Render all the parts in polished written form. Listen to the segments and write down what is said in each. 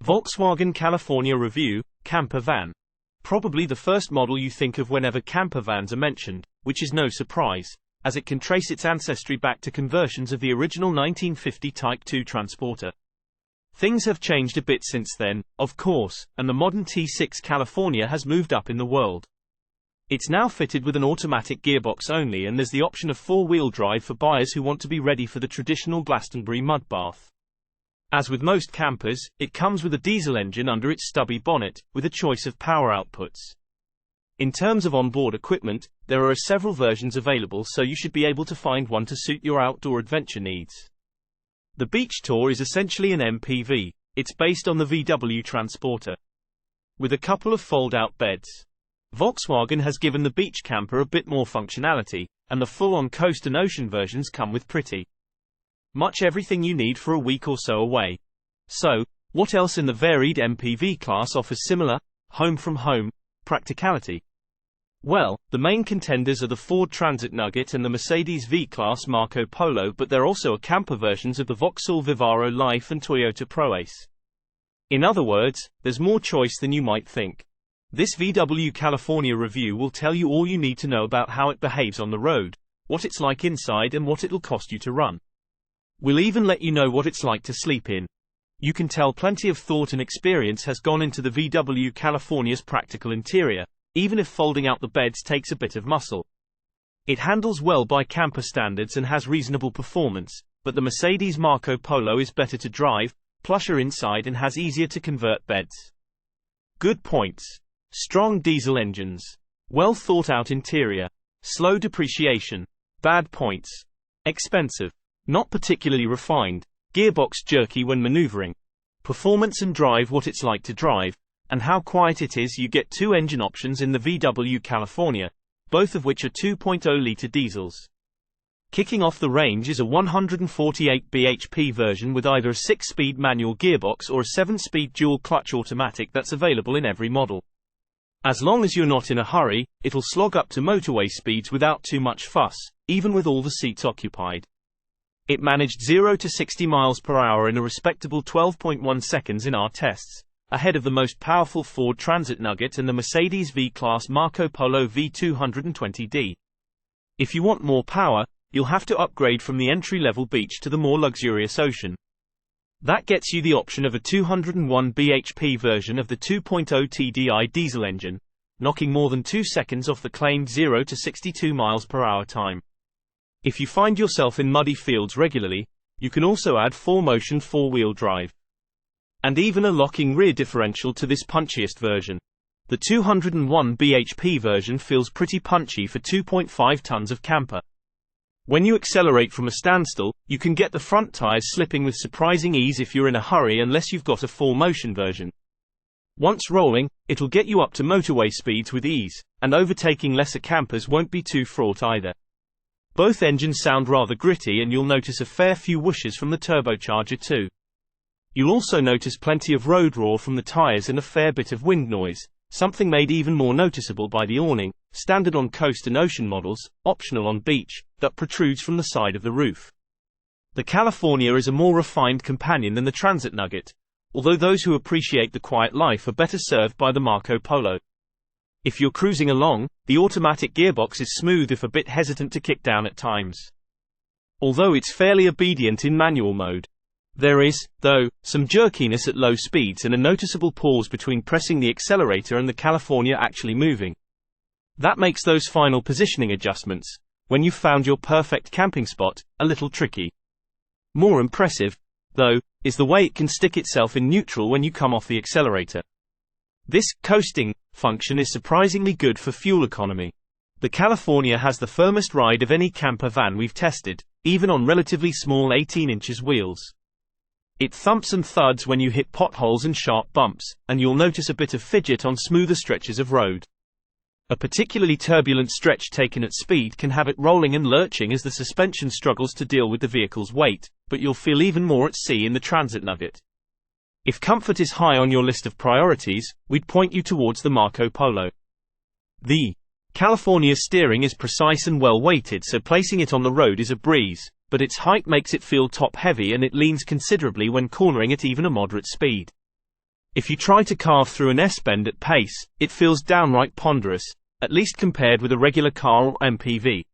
Volkswagen California Review, camper van. Probably the first model you think of whenever camper vans are mentioned, which is no surprise, as it can trace its ancestry back to conversions of the original 1950 Type 2 transporter. Things have changed a bit since then, of course, and the modern T6 California has moved up in the world. It's now fitted with an automatic gearbox only, and there's the option of four-wheel drive for buyers who want to be ready for the traditional Glastonbury mud bath. As with most campers, it comes with a diesel engine under its stubby bonnet, with a choice of power outputs. In terms of onboard equipment, there are several versions available, so you should be able to find one to suit your outdoor adventure needs. The Beach Tour is essentially an MPV. It's based on the VW Transporter, with a couple of fold-out beds. Volkswagen has given the beach camper a bit more functionality, and the full-on coast and ocean versions come with pretty much everything you need for a week or so away. So, what else in the varied MPV class offers similar, home-from-home, practicality? Well, the main contenders are the Ford Transit Nugget and the Mercedes V-Class Marco Polo, but there are also camper versions of the Vauxhall Vivaro Life and Toyota ProAce. In other words, there's more choice than you might think. This VW California review will tell you all you need to know about how it behaves on the road, what it's like inside, and what it'll cost you to run. We'll even let you know what it's like to sleep in. You can tell plenty of thought and experience has gone into the VW California's practical interior, even if folding out the beds takes a bit of muscle. It handles well by camper standards and has reasonable performance, but the Mercedes Marco Polo is better to drive, plusher inside, and has easier to convert beds. Good points: strong diesel engines, well thought out interior, slow depreciation. Bad points: expensive, not particularly refined, gearbox jerky when maneuvering. Performance and drive: what it's like to drive, and how quiet it is. You get two engine options in the VW California, both of which are 2.0-liter diesels. Kicking off the range is a 148 bhp version with either a 6-speed manual gearbox or a 7-speed dual-clutch automatic that's available in every model. As long as you're not in a hurry, it'll slog up to motorway speeds without too much fuss, even with all the seats occupied. It managed 0 to 60 miles per hour in a respectable 12.1 seconds in our tests, ahead of the most powerful Ford Transit Nugget and the Mercedes V-Class Marco Polo V220D. If you want more power, you'll have to upgrade from the entry-level beach to the more luxurious ocean. That gets you the option of a 201 bhp version of the 2.0 TDI diesel engine, knocking more than 2 seconds off the claimed 0 to 62 miles per hour time. If you find yourself in muddy fields regularly, you can also add 4-motion 4-wheel drive, and even a locking rear differential to this punchiest version. The 201 bhp version feels pretty punchy for 2.5 tons of camper. When you accelerate from a standstill, you can get the front tires slipping with surprising ease if you're in a hurry, unless you've got a 4-motion version. Once rolling, it'll get you up to motorway speeds with ease, and overtaking lesser campers won't be too fraught either. Both engines sound rather gritty, and you'll notice a fair few whooshes from the turbocharger too. You'll also notice plenty of road roar from the tires and a fair bit of wind noise, something made even more noticeable by the awning, standard on coast and ocean models, optional on beach, that protrudes from the side of the roof. The California is a more refined companion than the Transit Nugget, although those who appreciate the quiet life are better served by the Marco Polo. If you're cruising along, the automatic gearbox is smooth if a bit hesitant to kick down at times, although it's fairly obedient in manual mode. There is, though, some jerkiness at low speeds and a noticeable pause between pressing the accelerator and the California actually moving. That makes those final positioning adjustments, when you've found your perfect camping spot, a little tricky. More impressive, though, is the way it can stick itself in neutral when you come off the accelerator. This coasting function is surprisingly good for fuel economy. The California has the firmest ride of any camper van we've tested, even on relatively small 18-inch wheels. It thumps and thuds when you hit potholes and sharp bumps, and you'll notice a bit of fidget on smoother stretches of road. A particularly turbulent stretch taken at speed can have it rolling and lurching as the suspension struggles to deal with the vehicle's weight, but you'll feel even more at sea in the Transit Nugget. If comfort is high on your list of priorities, we'd point you towards the Marco Polo. The California's steering is precise and well weighted, so placing it on the road is a breeze, but its height makes it feel top-heavy and it leans considerably when cornering at even a moderate speed. If you try to carve through an S-bend at pace, it feels downright ponderous, at least compared with a regular car or MPV.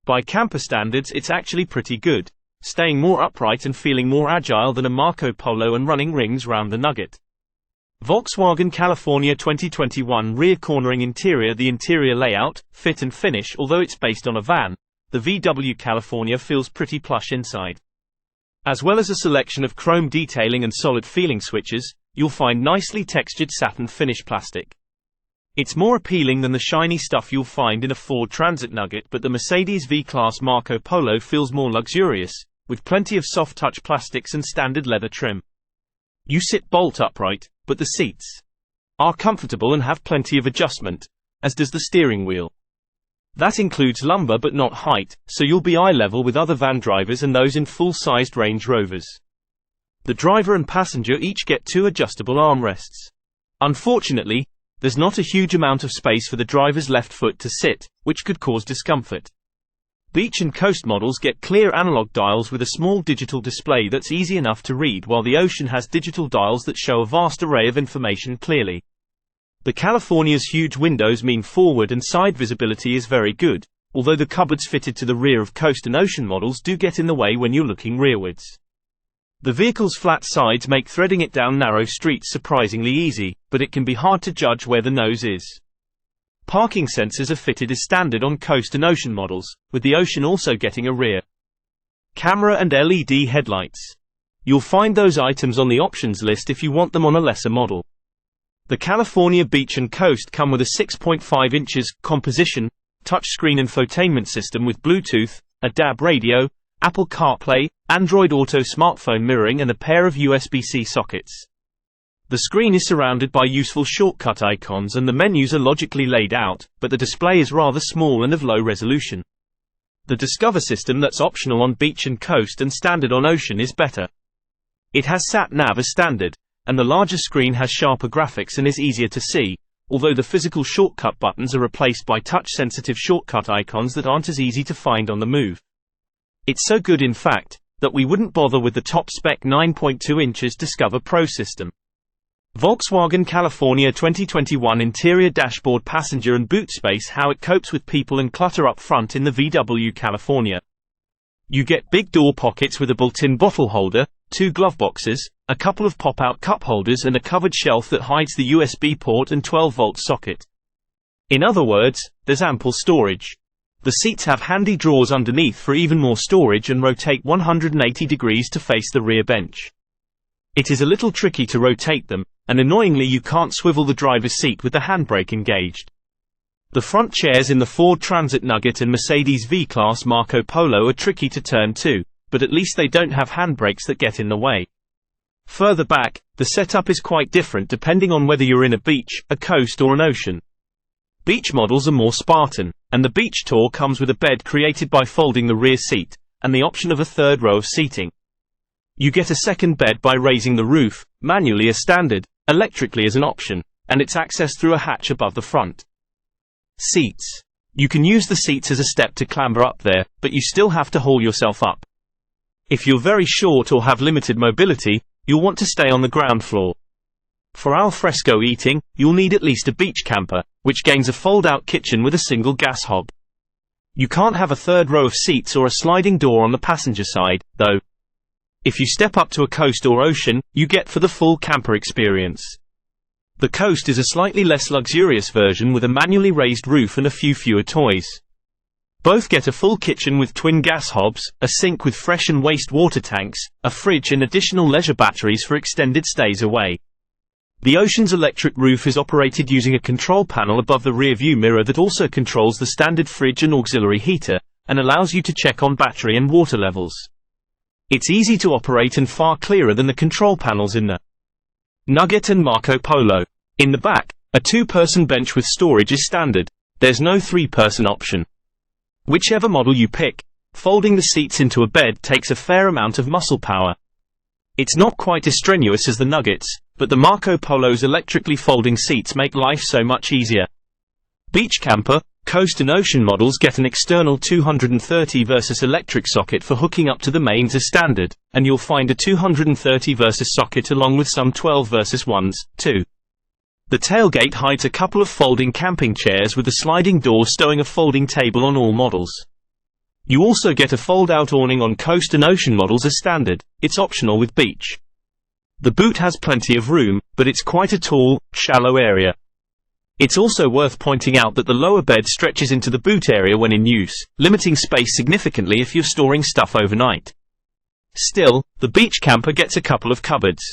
By camper standards, it's actually pretty good, staying more upright and feeling more agile than a Marco Polo and running rings round the Nugget. Volkswagen California 2021 rear cornering interior. The interior layout, fit and finish. Although it's based on a van, the VW California feels pretty plush inside. As well as a selection of chrome detailing and solid feeling switches, you'll find nicely textured satin finish plastic. It's more appealing than the shiny stuff you'll find in a Ford Transit Nugget, but the Mercedes V-Class Marco Polo feels more luxurious, with plenty of soft-touch plastics and standard leather trim. You sit bolt upright, but the seats are comfortable and have plenty of adjustment, as does the steering wheel. That includes lumbar but not height, so you'll be eye level with other van drivers and those in full-sized Range Rovers. The driver and passenger each get 2 adjustable armrests. Unfortunately, there's not a huge amount of space for the driver's left foot to sit, which could cause discomfort. Beach and coast models get clear analog dials with a small digital display that's easy enough to read, while the Ocean has digital dials that show a vast array of information clearly. The California's huge windows mean forward and side visibility is very good, although the cupboards fitted to the rear of coast and Ocean models do get in the way when you're looking rearwards. The vehicle's flat sides make threading it down narrow streets surprisingly easy, but it can be hard to judge where the nose is. Parking sensors are fitted as standard on coast and Ocean models, with the Ocean also getting a rear camera and LED headlights. You'll find those items on the options list if you want them on a lesser model. The California Beach and Coast come with a 6.5 inches composition, touchscreen infotainment system with Bluetooth, a DAB radio, Apple CarPlay, Android Auto smartphone mirroring and a pair of USB-C sockets. The screen is surrounded by useful shortcut icons and the menus are logically laid out, but the display is rather small and of low resolution. The Discover system that's optional on Beach and Coast and standard on Ocean is better. It has sat-nav as standard, and the larger screen has sharper graphics and is easier to see, although the physical shortcut buttons are replaced by touch-sensitive shortcut icons that aren't as easy to find on the move. It's so good, in fact, that we wouldn't bother with the top-spec 9.2 inches Discover Pro system. Volkswagen California 2021 interior dashboard, passenger and boot space. How it copes with people and clutter up front in the VW California. You get big door pockets with a built-in bottle holder, 2 glove boxes, a couple of pop-out cup holders and a covered shelf that hides the USB port and 12-volt socket. In other words, there's ample storage. The seats have handy drawers underneath for even more storage and rotate 180 degrees to face the rear bench. It is a little tricky to rotate them, and annoyingly you can't swivel the driver's seat with the handbrake engaged. The front chairs in the Ford Transit Nugget and Mercedes V-Class Marco Polo are tricky to turn too, but at least they don't have handbrakes that get in the way. Further back, the setup is quite different depending on whether you're in a beach, a coast or an ocean. Beach models are more Spartan, and the Beach Tour comes with a bed created by folding the rear seat, and the option of a third row of seating. You get a second bed by raising the roof, manually as standard, electrically as an option, and it's accessed through a hatch above the front. Seats. You can use the seats as a step to clamber up there, but you still have to haul yourself up. If you're very short or have limited mobility, you'll want to stay on the ground floor. For al fresco eating, you'll need at least a beach camper, which gains a fold-out kitchen with a single gas hob. You can't have a third row of seats or a sliding door on the passenger side, though. If you step up to a coast or ocean, you get for the full camper experience. The Coast is a slightly less luxurious version with a manually raised roof and a few fewer toys. Both get a full kitchen with twin gas hobs, a sink with fresh and waste water tanks, a fridge and additional leisure batteries for extended stays away. The Ocean's electric roof is operated using a control panel above the rear view mirror that also controls the standard fridge and auxiliary heater, and allows you to check on battery and water levels. It's easy to operate and far clearer than the control panels in the Nugget and Marco Polo. In the back, a 2-person bench with storage is standard. There's no 3-person option. Whichever model you pick, folding the seats into a bed takes a fair amount of muscle power. It's not quite as strenuous as the Nuggets, but the Marco Polo's electrically folding seats make life so much easier. Beach camper, Coast and Ocean models get an external 230 versus electric socket for hooking up to the mains as standard, and you'll find a 230 versus socket along with some 12 versus ones, too. The tailgate hides a couple of folding camping chairs with a sliding door stowing a folding table on all models. You also get a fold-out awning on Coast and Ocean models as standard. It's optional with beach. The boot has plenty of room, but it's quite a tall, shallow area. It's also worth pointing out that the lower bed stretches into the boot area when in use, limiting space significantly if you're storing stuff overnight. Still, the beach camper gets a couple of cupboards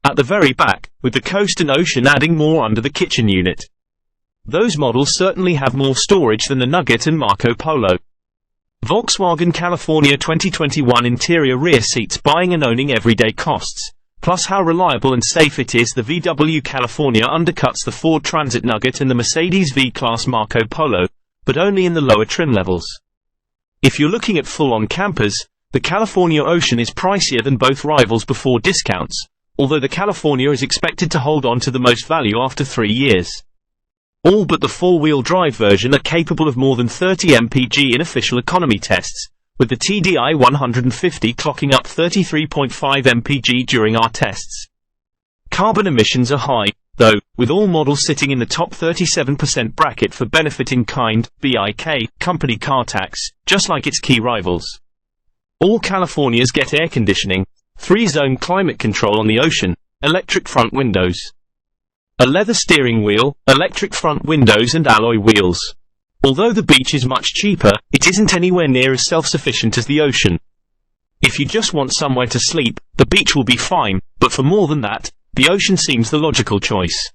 at the very back, with the Coast and Ocean adding more under the kitchen unit. Those models certainly have more storage than the Nugget and Marco Polo. Volkswagen California 2021 interior rear seats buying and owning everyday costs. Plus how reliable and safe it is. The VW California undercuts the Ford Transit Nugget and the Mercedes V-Class Marco Polo, but only in the lower trim levels. If you're looking at full-on campers, the California Ocean is pricier than both rivals before discounts, although the California is expected to hold on to the most value after 3 years. All but the four-wheel drive version are capable of more than 30 mpg in official economy tests, with the TDI 150 clocking up 33.5 mpg during our tests. Carbon emissions are high, though, with all models sitting in the top 37% bracket for benefit in kind, BIK, company car tax, just like its key rivals. All Californias get air conditioning, 3-zone climate control on the Ocean, electric front windows, a leather steering wheel, electric front windows and alloy wheels. Although the beach is much cheaper, it isn't anywhere near as self-sufficient as the Ocean. If you just want somewhere to sleep, the beach will be fine, but for more than that, the Ocean seems the logical choice.